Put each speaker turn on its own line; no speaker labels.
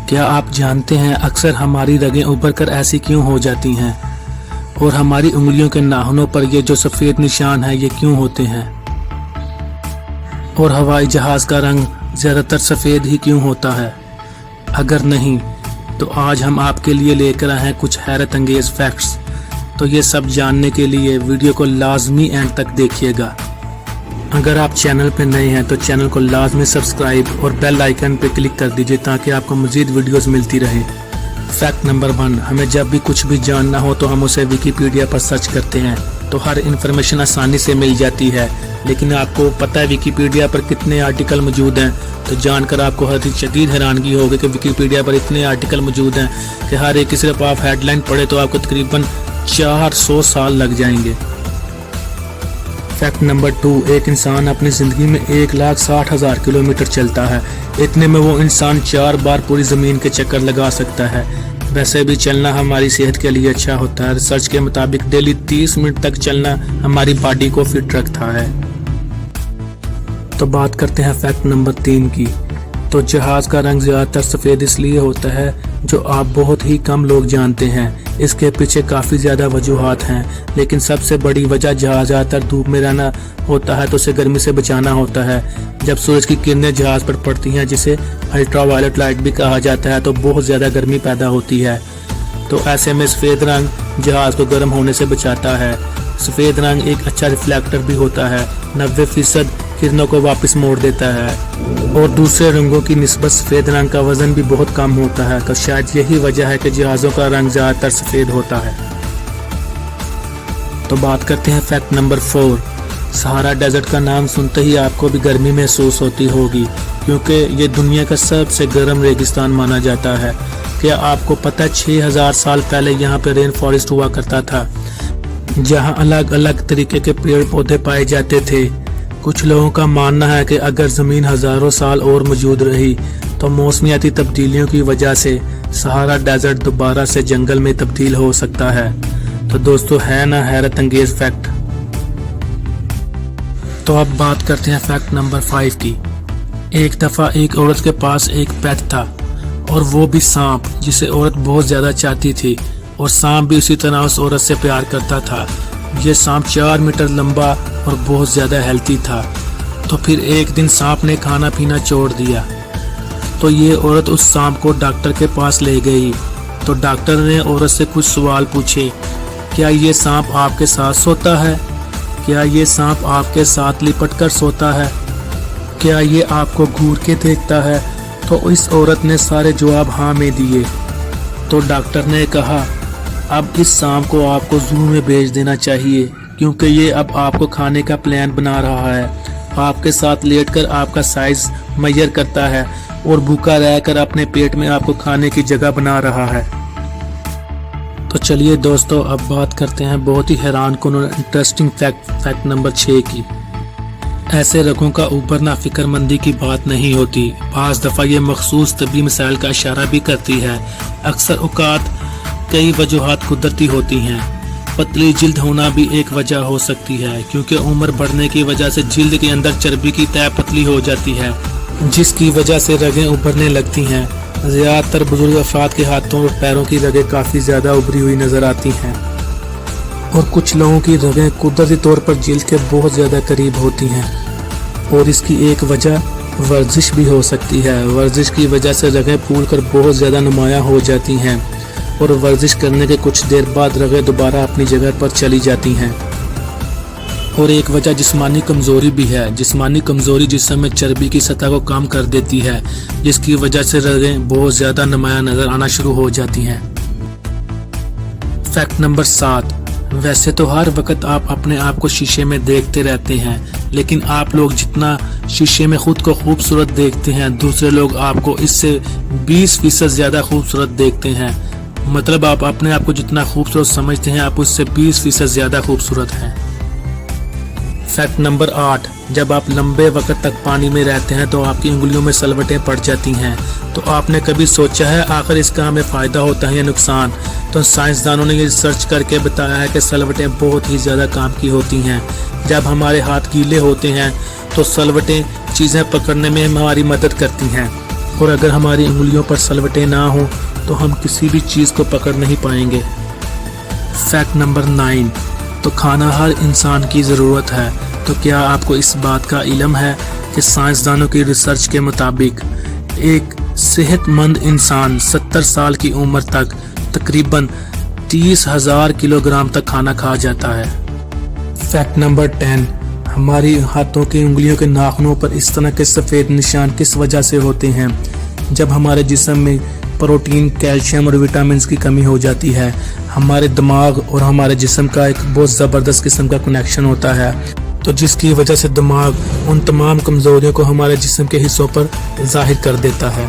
क्या आप जानते हैं अक्सर हमारी रगें उभर कर ऐसी क्यों हो जाती हैं और हमारी उंगलियों के नाखूनों पर ये जो सफ़ेद निशान है ये क्यों होते हैं और हवाई जहाज़ का रंग ज़्यादातर सफ़ेद ही क्यों होता है? अगर नहीं तो आज हम आपके लिए लेकर आए हैं कुछ हैरत अंगेज़ फैक्ट्स। तो ये सब जानने के लिए वीडियो को लाजमी एंड तक देखिएगा। अगर आप चैनल पर नए हैं तो चैनल को लाजमी सब्सक्राइब और बेल आइकन पर क्लिक कर दीजिए ताकि आपको मज़ीद वीडियोस मिलती रहे। फैक्ट नंबर 1, हमें जब भी कुछ भी जानना हो तो हम उसे विकीपीडिया पर सर्च करते हैं तो हर इन्फॉर्मेशन आसानी से मिल जाती है। लेकिन आपको पता है विकीपीडिया पर कितने आर्टिकल मौजूद हैं? तो जानकर आपको शदीद हैरानगी होगी कि विकीपीडिया पर इतने आर्टिकल मौजूद हैं कि हर एक की सिर्फ आप हेडलाइन पढ़े तो आपको तकरीबन 400 साल लग जाएंगे। फैक्ट नंबर 2, एक इंसान अपनी ज़िंदगी में 1,60,000 किलोमीटर चलता है। इतने में वो इंसान 4 बार पूरी ज़मीन के चक्कर लगा सकता है। वैसे भी चलना हमारी सेहत के लिए अच्छा होता है। रिसर्च के मुताबिक डेली 30 मिनट तक चलना हमारी बॉडी को फिट रखता है। तो बात करते हैं फैक्ट नंबर 3 की। तो जहाज़ का रंग ज़्यादातर सफ़ेद इसलिए होता है जो आप बहुत ही कम लोग जानते हैं। इसके पीछे काफ़ी ज़्यादा वजूहात हैं, लेकिन सबसे बड़ी वजह जहाज़ ज़्यादातर धूप में रहना होता है तो उसे गर्मी से बचाना होता है। जब सूरज की किरणें जहाज़ पर पड़ती हैं, जिसे अल्ट्रावायलेट लाइट भी कहा जाता है, तो बहुत ज़्यादा गर्मी पैदा होती है। तो ऐसे में सफ़ेद रंग जहाज़ को गर्म होने से बचाता है। सफ़ेद रंग एक अच्छा रिफ्लेक्टर भी होता है, 90% किरणों को वापस मोड़ देता है और दूसरे रंगों की निस्बत सफ़ेद रंग का वज़न भी बहुत कम होता है। तो शायद यही वजह है कि जहाज़ों का रंग ज़्यादातर सफ़ेद होता है। तो बात करते हैं फैक्ट नंबर 4। सहारा डेजर्ट का नाम सुनते ही आपको भी गर्मी महसूस होती होगी, क्योंकि ये दुनिया का सबसे गर्म रेगिस्तान माना जाता है। क्या आपको पता है 6000 साल पहले यहाँ पे रेन फॉरेस्ट हुआ करता था, जहाँ अलग अलग तरीके के पेड़ पौधे पाए जाते थे। कुछ लोगों का मानना है कि अगर ज़मीन हज़ारों साल और मौजूद रही तो मौसमियाती तब्दीलियों की वजह से सहारा डेजर्ट दोबारा से जंगल में तब्दील हो सकता है। तो दोस्तों, है ना हैरत अंगेज फैक्ट। तो अब बात करते हैं फैक्ट नंबर 5 की। एक दफ़ा एक औरत के पास एक पेट था और वो भी सांप, जिसे औरत बहुत ज़्यादा चाहती थी और सांप भी उसी तरह उस औरत से प्यार करता था। ये सांप 4 मीटर लंबा और बहुत ज़्यादा हेल्थी था। तो फिर एक दिन सांप ने खाना पीना छोड़ दिया तो ये औरत उस सांप को डॉक्टर के पास ले गई। तो डॉक्टर ने औरत से कुछ सवाल पूछे। क्या ये सांप आपके साथ सोता है? क्या ये सांप आपके साथ लिपट कर सोता है? क्या ये आपको घूर के देखता है? तो इस औरत ने सारे जवाब हाँ में दिए। तो डॉक्टर ने कहा, अब इस सांप को आपको ज़ू में भेज देना चाहिए, क्योंकि ये अब आपको खाने का प्लान बना रहा है। आपके साथ लेटकर आपका साइज मेजर करता है और भूखा रहकर अपने पेट में आपको खाने की जगह बना रहा है। तो चलिए दोस्तों, अब बात करते हैं बहुत ही हैरानकुन और इंटरेस्टिंग फैक्ट नंबर 6 की। ऐसे रगों का उभरना फिक्रमंदी की बात नहीं होती। बाज़ दफ़ा ये मखसूस तबी मसाइल का इशारा भी करती है। अक्सर औकात कई वजूहात कुदरती होती हैं। पतली जिल्द होना भी एक वजह हो सकती है, क्योंकि उम्र बढ़ने की वजह से जिल्द के अंदर चर्बी की तह पतली हो जाती है, जिसकी वजह से रगें उभरने लगती हैं। ज़्यादातर बुजुर्ग अफराद के हाथों और पैरों की रगें काफ़ी ज़्यादा उभरी हुई नज़र आती हैं और कुछ लोगों की रगें कुदरती तौर पर जिल्द के बहुत ज़्यादा करीब होती हैं। और इसकी एक वजह वर्जिश भी हो सकती है। वर्जिश की वजह से रगें फूल कर बहुत ज़्यादा नुमायाँ हो जाती हैं और वर्जिश करने के कुछ देर बाद रगें दोबारा अपनी जगह पर चली जाती हैं। और एक वजह जिस्मानी कमज़ोरी भी है। जिस्मानी कमज़ोरी जिस्म में चर्बी की सतह को कम कर देती है, जिसकी वजह से रगें बहुत ज़्यादा नुमायाँ नज़र आना शुरू हो जाती हैं। Fact number 7। वैसे तो हर वक्त आप अपने आप को शीशे में देखते रहते हैं, लेकिन आप लोग जितना शीशे में खुद को खूबसूरत देखते हैं, दूसरे लोग आपको इससे 20% ज़्यादा खूबसूरत देखते हैं। मतलब आप अपने आप को जितना खूबसूरत समझते हैं, आप उससे 20% ज़्यादा खूबसूरत हैं। Fact number 8। जब आप लंबे वक्त तक पानी में रहते हैं तो आपकी उंगलियों में सलवटें पड़ जाती हैं। तो आपने कभी सोचा है आखिर इसका हमें फ़ायदा होता है या नुकसान? तो साइंसदानों ने ये रिसर्च करके बताया है कि सलवटें बहुत ही ज़्यादा काम की होती हैं। जब हमारे हाथ गीले होते हैं तो सलवटें चीज़ें पकड़ने में हमारी मदद करती हैं। اور اگر ہماری انگلیوں پر سلوٹیں نہ ہوں تو ہم کسی بھی چیز کو پکڑ نہیں پائیں گے۔ فیکٹ نمبر 9، تو کھانا ہر انسان کی ضرورت ہے۔ تو کیا آپ کو اس بات کا علم ہے کہ سائنسدانوں کی ریسرچ کے مطابق ایک صحت مند انسان 70 سال کی عمر تک تقریباً 30,000 کلو گرام تک کھانا کھا جاتا ہے۔ فیکٹ نمبر 10، ہماری ہاتھوں کی انگلیوں کے ناخنوں پر اس طرح کے سفید نشان کس وجہ سے ہوتے ہیں؟ جب ہمارے جسم میں پروٹین، کیلشیم اور وٹامنز کی کمی ہو جاتی ہے، ہمارے دماغ اور ہمارے جسم کا ایک بہت زبردست قسم کا کنیکشن ہوتا ہے، تو جس کی وجہ سے دماغ ان تمام کمزوریوں کو ہمارے جسم کے حصوں پر ظاہر کر دیتا ہے۔